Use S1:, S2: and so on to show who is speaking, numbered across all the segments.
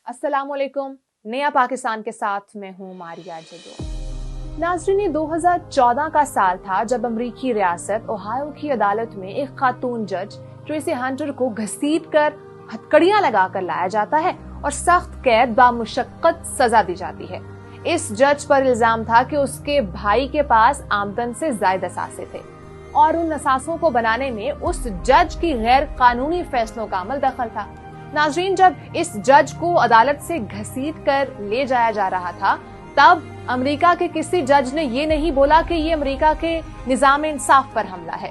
S1: अस्सलामुअलैकुम। नया पाकिस्तान के साथ मैं हूं मारिया जदो। नाज़रीन, 2014 का साल था जब अमरीकी रियासत ओहायो की अदालत में एक खातून जज ट्रेसी हंटर को घसीट कर हथकड़ियां लगाकर लाया जाता है और सख्त कैद बामुशक्कत सजा दी जाती है। इस जज पर इल्जाम था कि उसके भाई के पास आमदन से ज्यादा असासे थे और उन असासों को बनाने में उस जज की गैर कानूनी फैसलों का अमल दखल था। नाज़रीन, जब इस जज को अदालत से घसीट कर ले जाया जा रहा था तब अमेरिका के किसी जज ने ये नहीं बोला कि ये अमेरिका के निजाम इंसाफ पर हमला है।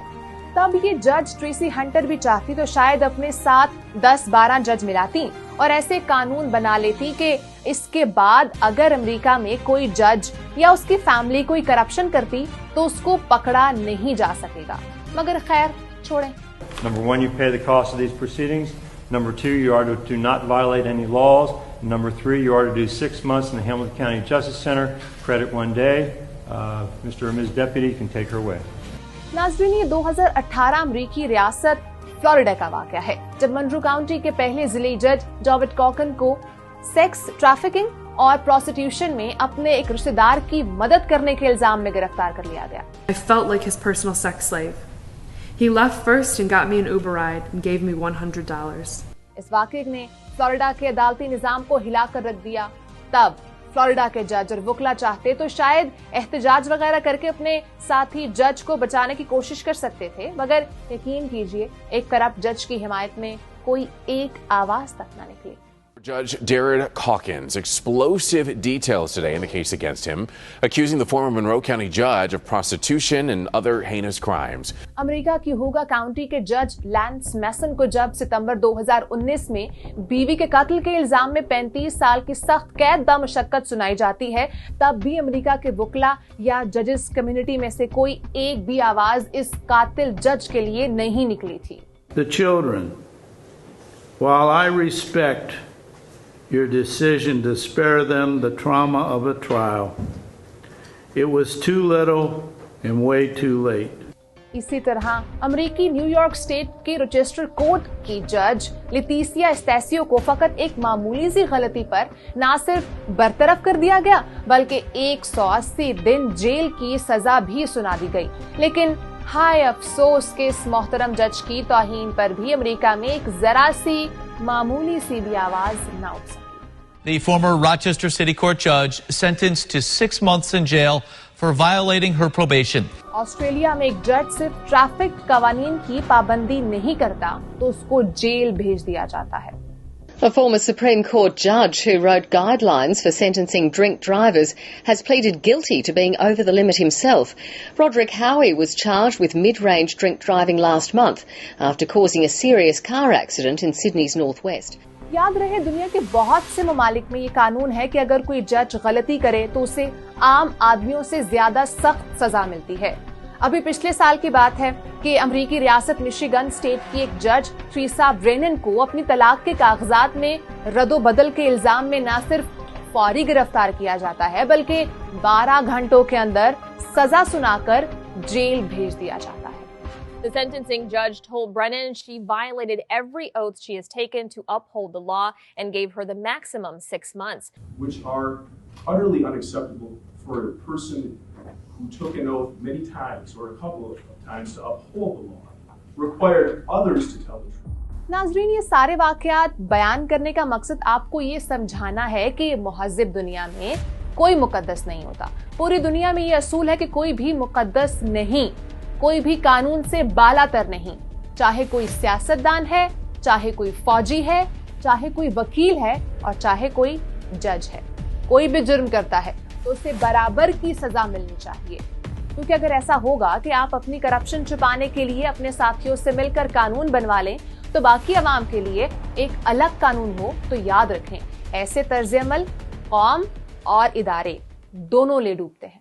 S1: तब ये जज ट्रेसी हंटर भी चाहती तो शायद अपने साथ 10-12 जज मिलाती और ऐसे कानून बना लेती कि इसके बाद अगर अमेरिका में कोई जज या उसकी फैमिली कोई करप्शन करती तो उसको पकड़ा नहीं जा सकेगा। मगर खैर छोड़ें।
S2: Number 1, you pay the cost of these proceedings. Number 2, you are to not violate any laws. Number 3, you are to do 6 months in the Hamilton County Justice Center. Credit 1 day. Mr. or Ms. Deputy can take her away.
S1: नाज़रीन, ये 2018 अमरीकी रियासत Florida का वाकया है जब Munro county के पहले जिले जज डेविड कॉकन को सेक्स ट्रैफिकिंग और प्रोस्टिट्यूशन में अपने एक रिश्तेदार की मदद करने के इल्जाम में गिरफ्तार कर लिया गया।
S3: I felt like his personal sex slave. He left first and got me an Uber ride and gave me $100.
S1: इस वाकये ने फ्लोरिडा के अदालती निजाम को हिलाकर रख दिया। तब फ्लोरिडा के जज और वकील चाहते तो शायद एहतजाज वगैरह करके अपने साथी जज को बचाने की कोशिश कर सकते थे, मगर यकीन कीजिए एक करप्ट जज की हिमायत में कोई एक आवाज तक न निकली।
S4: Judge Jared Calkins, explosive details today in the case against him, accusing the former Monroe County judge of prostitution and other heinous crimes.
S1: America की होगा काउंटी के जज लैंस मैसन को जब सितंबर 2019 में बीवी के कत्ल के इल्जाम में 35 साल की सख्त कैद बामुशक्कत सुनाई जाती है, तब भी अमेरिका के वकीला या जजेस कम्युनिटी में से कोई एक भी आवाज इस कातिल जज के लिए नहीं निकली थी।
S5: The children, while I respect your decision to spare them the trauma of a trial, it was too little and way too late.
S1: इसी तरह अमेरिकी न्यूयॉर्क स्टेट के रोचेस्टर कोर्ट की जज लेटिसिया एस्टेसियो को फकत एक मामूली सी गलती पर न सिर्फ बरतरफ कर दिया गया बल्कि 180 दिन जेल की सजा भी सुना दी गई। लेकिन हाय अफसोस के इस मोहतरम जज की तौहीन पर भी अमेरिका में एक जरा सी मामूली सी भी आवाज न उठ सकी।
S6: The former Rochester City Court judge sentenced to 6 months in jail for violating her probation.
S1: Australia में एक जज सिर्फ ट्रैफिक कवानीन की पाबंदी नहीं करता तो उसको जेल भेज दिया जाता है।
S7: A former Supreme Court judge who wrote guidelines for sentencing drink drivers has pleaded guilty to being over the limit himself. Roderick Howie was charged with mid-range drink driving last month after causing a serious car accident in Sydney's northwest.
S1: याद रहे, दुनिया के बहुत से ममालिक में ये कानून है कि अगर कोई जज गलती करे तो उसे आम आदमियों से ज्यादा सख्त सजा मिलती है। अभी पिछले साल की बात है कि अमेरिकी रियासत मिशिगन स्टेट की एक जज ट्रीसा ब्रेनन को अपनी तलाक के कागजात में रद्दोबदल के इल्जाम में न सिर्फ फौरी गिरफ्तार किया जाता है बल्कि 12 घंटों के अंदर सजा सुनाकर जेल भेज दिया जाता है।
S8: The sentencing judge told Brennan she violated every oath she has taken to uphold the law and gave her the maximum 6 months.
S9: Which are utterly unacceptable for a person who took an oath many times or a couple of times to uphold the law, required others to tell the truth.
S1: नाज़रीन, ये सारे वाकयात बयान करने का मकसद आपको ये समझाना है कि मुहज़्ज़िब दुनिया में कोई मुकद्दस नहीं होता। पूरी दुनिया में ये असूल है कि कोई भी मुकद्दस नहीं, कोई भी कानून से बालातर नहीं। चाहे कोई सियासतदान है, चाहे कोई फौजी है, चाहे कोई वकील है और चाहे कोई जज है, कोई भी जुर्म करता है तो उसे बराबर की सजा मिलनी चाहिए। क्योंकि अगर ऐसा होगा कि आप अपनी करप्शन छुपाने के लिए अपने साथियों से मिलकर कानून बनवा लें तो बाकी अवाम के लिए एक अलग कानून हो, तो याद रखें ऐसे तर्ज अमल कौम और इदारे दोनों ले डूबते हैं।